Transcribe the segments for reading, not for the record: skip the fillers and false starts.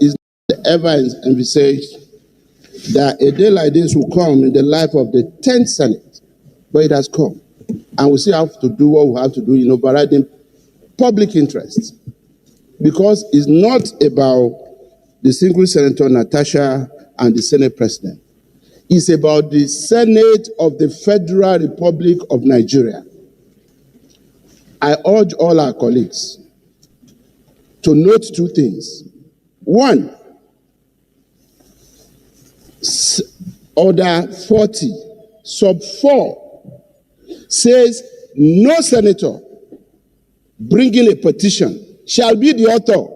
is ever envisaged that a day like this will come in the life of the 10th Senate, but it has come. And we still have to do what we have to do in overriding public interests. Because it's not about the single Senator Natasha and the Senate President. It's about the Senate of the Federal Republic of Nigeria. I urge all our colleagues to note two things. One, Order 40, sub 4, says no senator bringing a petition shall be the author.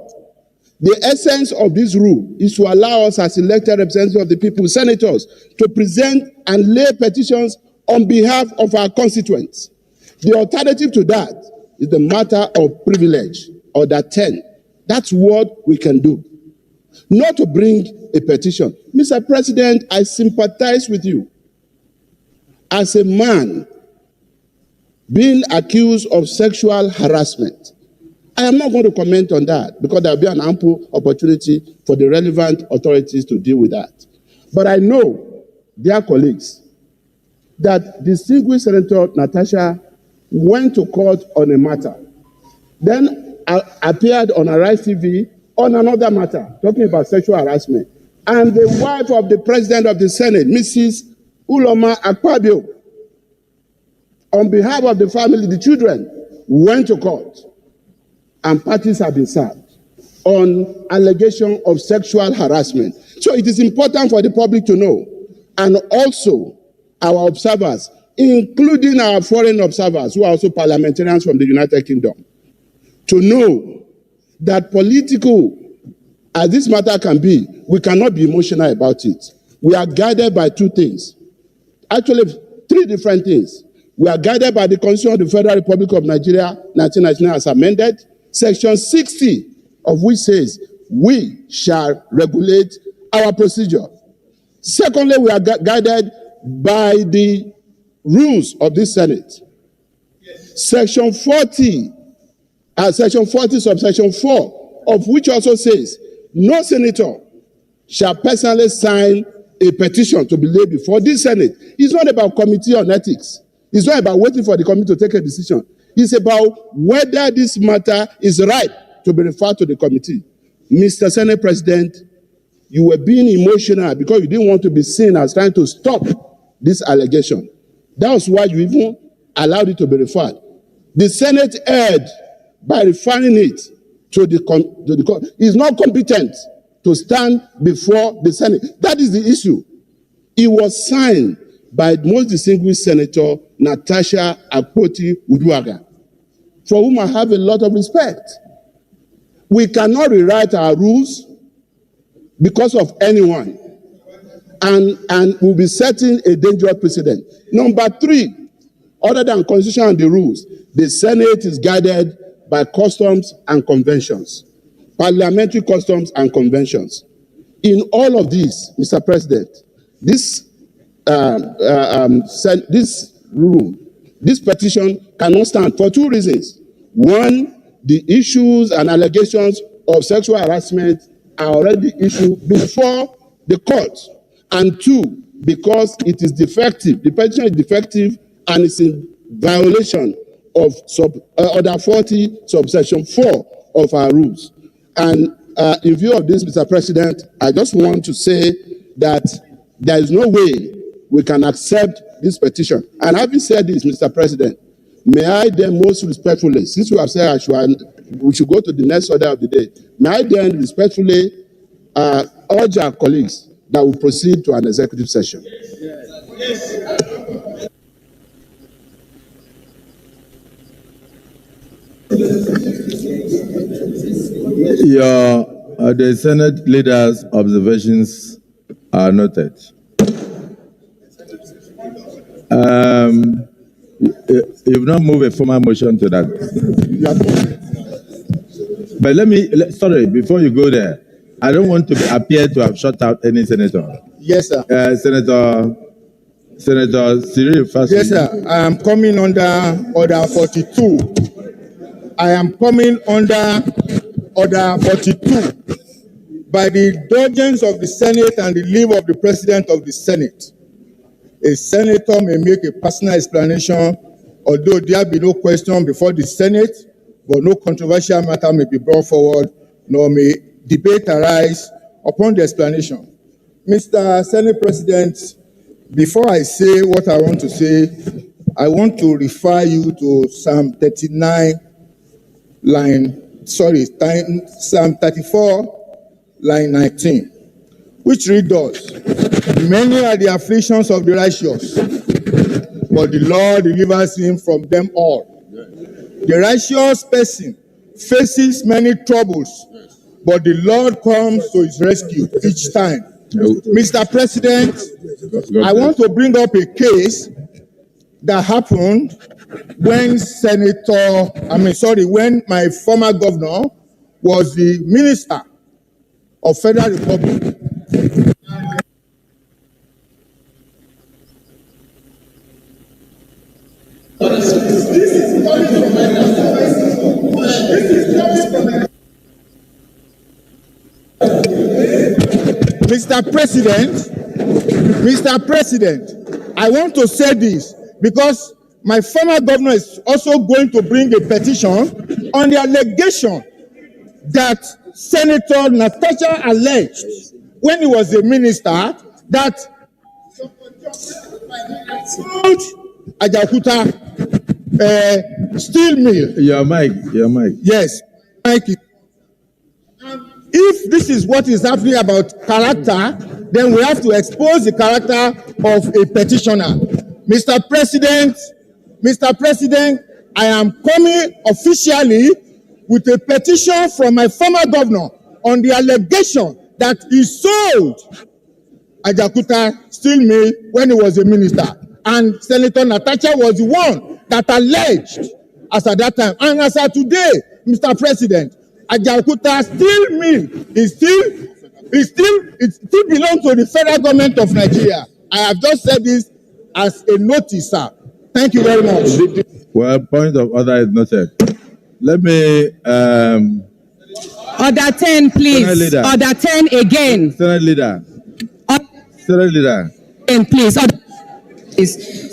The essence of this rule is to allow us as elected representatives of the people, senators, to present and lay petitions on behalf of our constituents. The alternative to that is the matter of privilege, Order 10. That's what we can do. Not to bring a petition. Mr. President, I sympathize with you. As a man being accused of sexual harassment, I am not going to comment on that because there will be an ample opportunity for the relevant authorities to deal with that. But I know, dear colleagues, that distinguished Senator Natasha went to court on a matter, then appeared on Arise TV on another matter, talking about sexual harassment. And the wife of the President of the Senate, Mrs. Uloma Akpabio, on behalf of the family, the children, went to court. And parties have been served on allegation of sexual harassment. So it is important for the public to know, and also our observers, including our foreign observers, who are also parliamentarians from the United Kingdom, to know that political as this matter can be, we cannot be emotional about it. We are guided by two things. Actually, three different things. We are guided by the Constitution of the Federal Republic of Nigeria, 1999 as amended, Section 60 of which says we shall regulate our procedure. Secondly, we are guided by the rules of this Senate. Section 40, subsection 4, of which also says no senator shall personally sign a petition to be laid before this Senate. It's not about committee on ethics. It's not about waiting for the committee to take a decision. It's about whether this matter is right to be referred to the committee. Mr. Senate President, you were being emotional because you didn't want to be seen as trying to stop this allegation. That was why you even allowed it to be referred. The Senate erred by referring it to the court. It's not competent to stand before the Senate. That is the issue. It was signed by most distinguished Senator Natasha Akpoti Uduaga, for whom I have a lot of respect. We cannot rewrite our rules because of anyone, and we'll be setting a dangerous precedent. Number three, other than Constitution and the rules, the Senate is guided by customs and conventions, parliamentary customs and conventions. In all of these, Mr. President, this petition cannot stand for two reasons. One, the issues and allegations of sexual harassment are already issued before the court. And two, because it is defective. The petition is defective and it's in violation of Order 40, subsection 4 of our rules. And in view of this, Mr. President, I just want to say that there is no way we can accept this petition. And having said this, Mr. President, may I then most respectfully, since we have said we should go to the next order of the day, may I then respectfully urge our colleagues that we proceed to an executive session. The Senate leaders' observations are noted. You've not moved a formal motion to that. But sorry, before you go there, I don't want to appear to have shut out any senator. Yes, sir. Senator Cyril Fasu. Yes, sir. I am coming under Order 42. I am coming under Order 42. by the indulgence of the Senate and the leave of the President of the Senate, a senator may make a personal explanation, although there be no question before the Senate, but no controversial matter may be brought forward, nor may debate arise upon the explanation. Mr. Senate President, before I say what I want to say, I want to refer you to Psalm 34, line 19, which reads thus: "Many are the afflictions of the righteous, but the Lord delivers him from them all." The righteous person faces many troubles, but the Lord comes to his rescue each time. Mr. President, I want to bring up a case that happened when when my former governor was the Minister of Federal Republic. Mr. President, I want to say this because my former governor is also going to bring a petition on the allegation that Senator Natasha alleged when he was a minister that Ajakuta steel mill. Your mic. Yes, mic. If this is what is happening about character, then we have to expose the character of a petitioner. Mr. President, I am coming officially with a petition from my former governor on the allegation that he sold Ajakuta steel mill when he was a minister. And Senator Natasha was the one that alleged as at that time. And as of today, Mr. President, Ajakuta steel mill it still belongs to the federal government of Nigeria. I have just said this as a notice, sir. Thank you very much. Well, point of order is noted. Let me Order 10, please. Order 10 again. Senate leader. Order 10, please. Order, please.